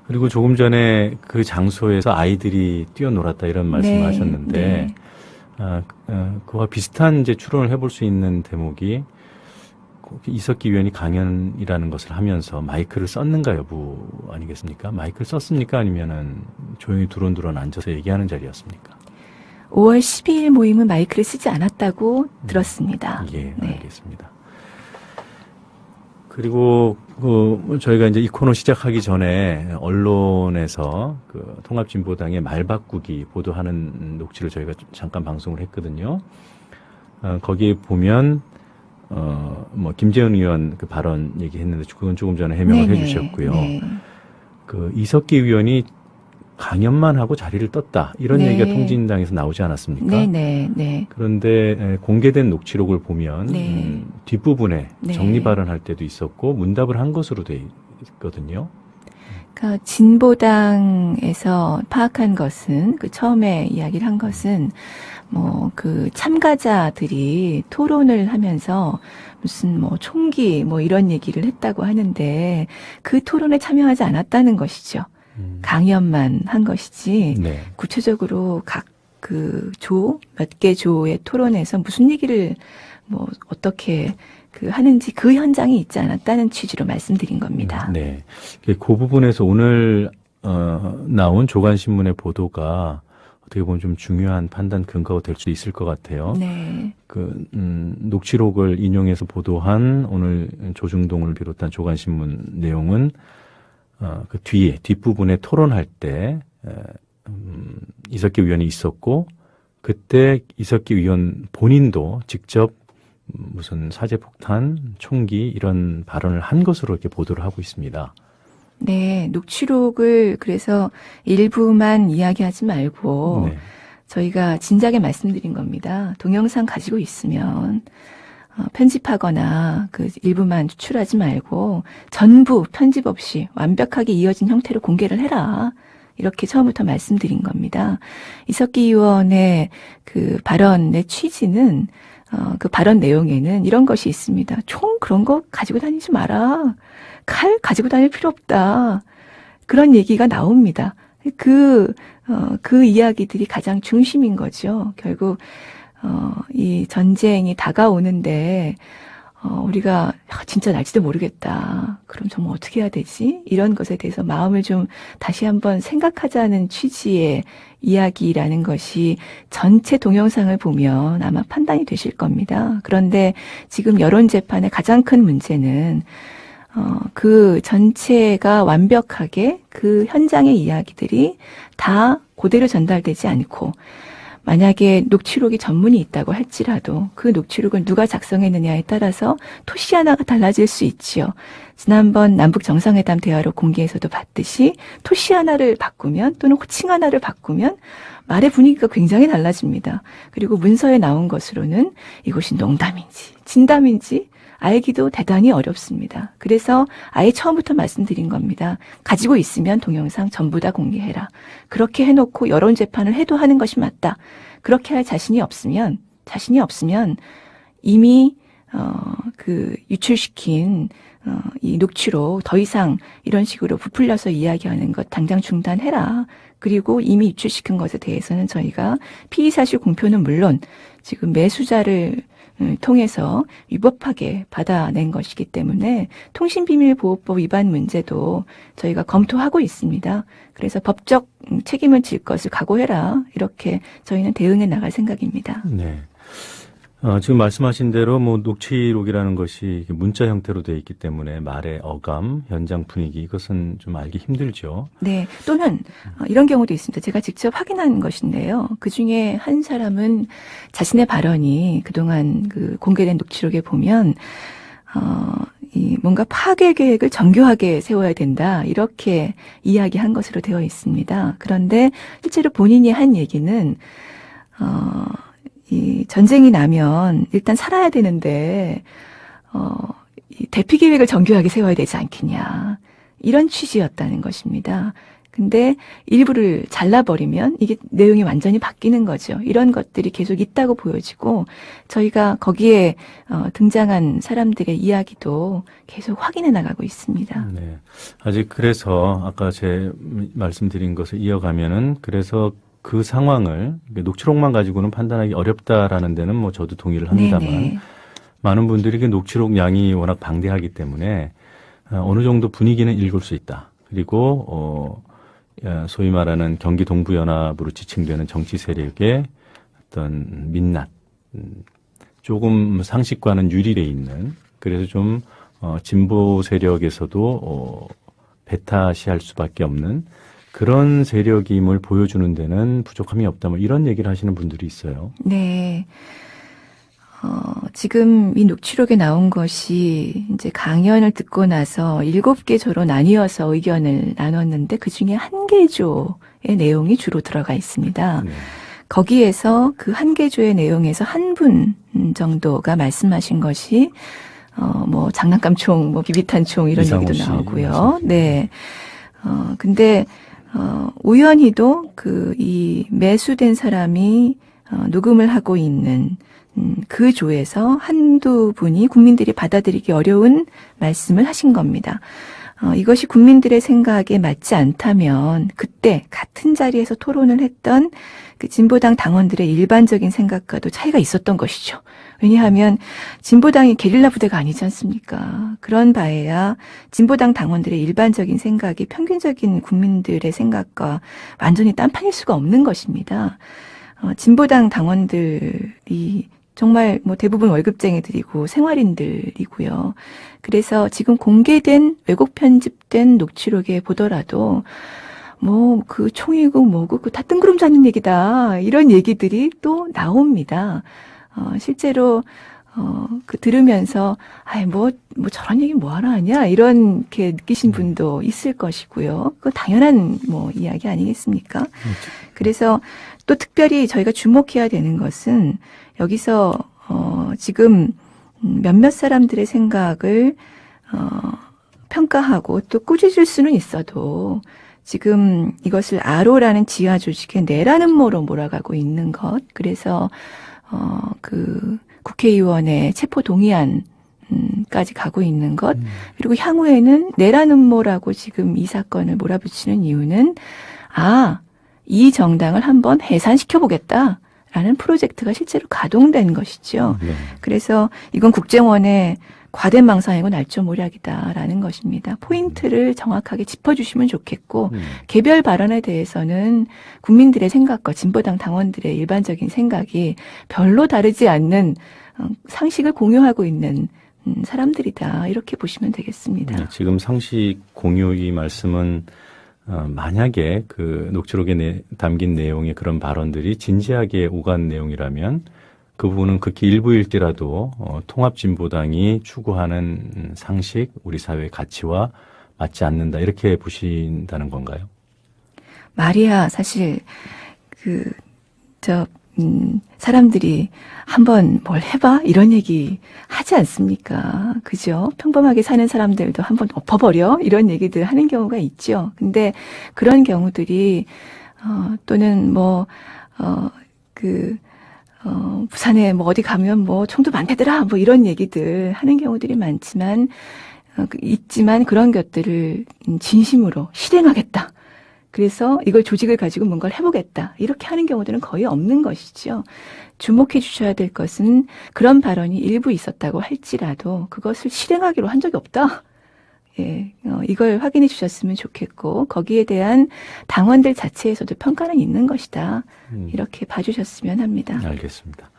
그리고 조금 전에 그 장소에서 아이들이 뛰어놀았다 이런 말씀하셨는데 그와 비슷한 이제 추론을 해볼 수 있는 대목이 이석기 위원이 강연이라는 것을 하면서 마이크를 썼는가 여부 아니겠습니까? 마이크를 썼습니까? 아니면은 조용히 두런두런 앉아서 얘기하는 자리였습니까? 5월 12일 모임은 마이크를 쓰지 않았다고 들었습니다. 예, 알겠습니다. 그리고 저희가 이제 이 코너 시작하기 전에 언론에서 그 통합진보당의 말바꾸기 보도하는 녹취를 저희가 잠깐 방송을 했거든요. 거기에 보면 김재현 의원 그 발언 얘기했는데 그건 조금 전에 해명을 해주셨고요. 그 이석기 의원이 강연만 하고 자리를 떴다 이런 얘기가 통진당에서 나오지 않았습니까? 그런데 공개된 녹취록을 보면 뒷부분에 정리 발언할 때도 있었고 문답을 한 것으로 돼 있거든요. 그러니까 진보당에서 파악한 것은 그 처음에 이야기를 한 것은 그 참가자들이 토론을 하면서 무슨 총기 이런 얘기를 했다고 하는데 그 토론에 참여하지 않았다는 것이죠. 강연만 한 것이지 구체적으로 각 그 몇 개 조의 토론에서 무슨 얘기를 어떻게 하는지 그 현장에 있지 않았다는 취지로 말씀드린 겁니다. 네. 그 부분에서 오늘 나온 조간신문의 보도가 어떻게 보면 좀 중요한 판단 근거가 될 수 있을 것 같아요. 녹취록을 인용해서 보도한 오늘 조중동을 비롯한 조간신문 내용은 그 뒷부분에 토론할 때 이석기 의원이 있었고 그때 이석기 의원 본인도 직접 무슨 사제폭탄, 총기 이런 발언을 한 것으로 이렇게 보도를 하고 있습니다. 네, 녹취록을 그래서 일부만 이야기하지 말고 저희가 진작에 말씀드린 겁니다. 동영상 가지고 있으면 편집하거나 그 일부만 추출하지 말고 전부 편집 없이 완벽하게 이어진 형태로 공개를 해라. 이렇게 처음부터 말씀드린 겁니다. 이석기 의원의 그 발언의 취지는 그 발언 내용에는 이런 것이 있습니다. 총 그런 거 가지고 다니지 마라. 칼 가지고 다닐 필요 없다. 그런 얘기가 나옵니다. 그 이야기들이 가장 중심인 거죠. 결국 이 전쟁이 다가오는데 우리가 진짜 날지도 모르겠다. 그럼 정말 어떻게 해야 되지? 이런 것에 대해서 마음을 좀 다시 한번 생각하자는 취지의 이야기라는 것이 전체 동영상을 보면 아마 판단이 되실 겁니다. 그런데 지금 여론재판의 가장 큰 문제는 그 전체가 완벽하게 그 현장의 이야기들이 다 그대로 전달되지 않고 만약에 녹취록이 전문이 있다고 할지라도 그 녹취록을 누가 작성했느냐에 따라서 토시 하나가 달라질 수 있지요. 지난번 남북 정상회담 대화로 공개에서도 봤듯이 토시 하나를 바꾸면 또는 호칭 하나를 바꾸면 말의 분위기가 굉장히 달라집니다. 그리고 문서에 나온 것으로는 이것이 농담인지 진담인지 알기도 대단히 어렵습니다. 그래서 아예 처음부터 말씀드린 겁니다. 가지고 있으면 동영상 전부 다 공개해라. 그렇게 해놓고 여론재판을 해도 하는 것이 맞다. 그렇게 할 자신이 없으면 이미 유출시킨 이 녹취록 더 이상 이런 식으로 부풀려서 이야기하는 것 당장 중단해라. 그리고 이미 유출시킨 것에 대해서는 저희가 피의사실 공표는 물론 지금 매수자를 통해서 위법하게 받아낸 것이기 때문에 통신비밀보호법 위반 문제도 저희가 검토하고 있습니다. 그래서 법적 책임을 질 것을 각오해라. 이렇게 저희는 대응해 나갈 생각입니다. 네. 지금 말씀하신 대로 녹취록이라는 것이 문자 형태로 되어 있기 때문에 말의 어감, 현장 분위기 이것은 좀 알기 힘들죠. 네. 또는 이런 경우도 있습니다. 제가 직접 확인한 것인데요. 그중에 한 사람은 자신의 발언이 그동안 그 공개된 녹취록에 보면 뭔가 파괴 계획을 정교하게 세워야 된다. 이렇게 이야기한 것으로 되어 있습니다. 그런데 실제로 본인이 한 얘기는 이 전쟁이 나면 일단 살아야 되는데 이 대피 계획을 정교하게 세워야 되지 않겠냐 이런 취지였다는 것입니다. 근데 일부를 잘라버리면 이게 내용이 완전히 바뀌는 거죠. 이런 것들이 계속 있다고 보여지고 저희가 거기에 등장한 사람들의 이야기도 계속 확인해 나가고 있습니다. 네. 아직 그래서 아까 제 말씀드린 것을 이어가면은 그래서 그 상황을 녹취록만 가지고는 판단하기 어렵다라는 데는 뭐 저도 동의를 합니다만 네네. 많은 분들이 그 녹취록 양이 워낙 방대하기 때문에 어느 정도 분위기는 읽을 수 있다. 그리고 소위 말하는 경기 동부연합으로 지칭되는 정치 세력의 어떤 민낯, 조금 상식과는 유리해 있는 그래서 좀 진보 세력에서도 배타시할 수밖에 없는 그런 세력임을 보여주는 데는 부족함이 없다. 뭐 이런 얘기를 하시는 분들이 있어요. 네. 지금 이 녹취록에 나온 것이 이제 강연을 듣고 나서 7개조로 나뉘어서 의견을 나눴는데 그 중에 한 개조의 내용이 주로 들어가 있습니다. 네. 거기에서 그 한 개조의 내용에서 한 분 정도가 말씀하신 것이 뭐 장난감총, 뭐 비비탄총 이런 이상호 얘기도 씨 나오고요. 말씀하시죠. 네. 근데 우연히도 이 매수된 사람이 녹음을 하고 있는 그 조에서 한두 분이 국민들이 받아들이기 어려운 말씀을 하신 겁니다. 이것이 국민들의 생각에 맞지 않다면 그때 같은 자리에서 토론을 했던 그 진보당 당원들의 일반적인 생각과도 차이가 있었던 것이죠. 왜냐하면 진보당이 게릴라 부대가 아니지 않습니까? 그런 바에야 진보당 당원들의 일반적인 생각이 평균적인 국민들의 생각과 완전히 딴판일 수가 없는 것입니다. 진보당 당원들이 정말 뭐 대부분 월급쟁이들이고 생활인들이고요. 그래서 지금 공개된 왜곡 편집된 녹취록에 보더라도 뭐 그 총이고 뭐고 그 다 뜬구름 잡는 얘기다 이런 얘기들이 또 나옵니다. 실제로 그 들으면서 아이 뭐 저런 얘기 뭐하러 하냐 이렇게 느끼신 분도 있을 것이고요. 그 당연한 뭐 이야기 아니겠습니까? 그래서 또 특별히 저희가 주목해야 되는 것은 여기서 지금 몇몇 사람들의 생각을 평가하고 또 꾸짖을 수는 있어도 지금 이것을 아로라는 지하 조직의 내라는 모로 몰아가고 있는 것. 그래서 그 국회의원의 체포 동의안까지 가고 있는 것. 그리고 향후에는 내라는 모라고 지금 이 사건을 몰아붙이는 이유는 이 정당을 한번 해산시켜 보겠다라는 프로젝트가 실제로 가동된 것이죠. 네. 그래서 이건 국정원의 과대 망상이고 날조모략이다라는 것입니다. 포인트를 정확하게 짚어주시면 좋겠고 개별 발언에 대해서는 국민들의 생각과 진보당 당원들의 일반적인 생각이 별로 다르지 않는 상식을 공유하고 있는 사람들이다. 이렇게 보시면 되겠습니다. 네, 지금 상식 공유 이 말씀은 만약에 그 녹취록에 담긴 내용의 그런 발언들이 진지하게 오간 내용이라면 그 부분은 극히 일부일지라도 통합진보당이 추구하는 상식, 우리 사회의 가치와 맞지 않는다 이렇게 보신다는 건가요? 말이야 사실 사람들이 한번 뭘 해봐 이런 얘기 하지 않습니까? 그죠? 평범하게 사는 사람들도 한번 엎어버려 이런 얘기들 하는 경우가 있죠. 근데 그런 경우들이 또는 부산에 뭐 어디 가면 뭐 총도 많대더라 뭐 이런 얘기들 하는 경우들이 많지만 있지만 그런 것들을 진심으로 실행하겠다. 그래서 이걸 조직을 가지고 뭔가를 해보겠다. 이렇게 하는 경우들은 거의 없는 것이죠. 주목해 주셔야 될 것은 그런 발언이 일부 있었다고 할지라도 그것을 실행하기로 한 적이 없다. 예, 이걸 확인해 주셨으면 좋겠고 거기에 대한 당원들 자체에서도 평가는 있는 것이다. 이렇게 봐주셨으면 합니다. 알겠습니다.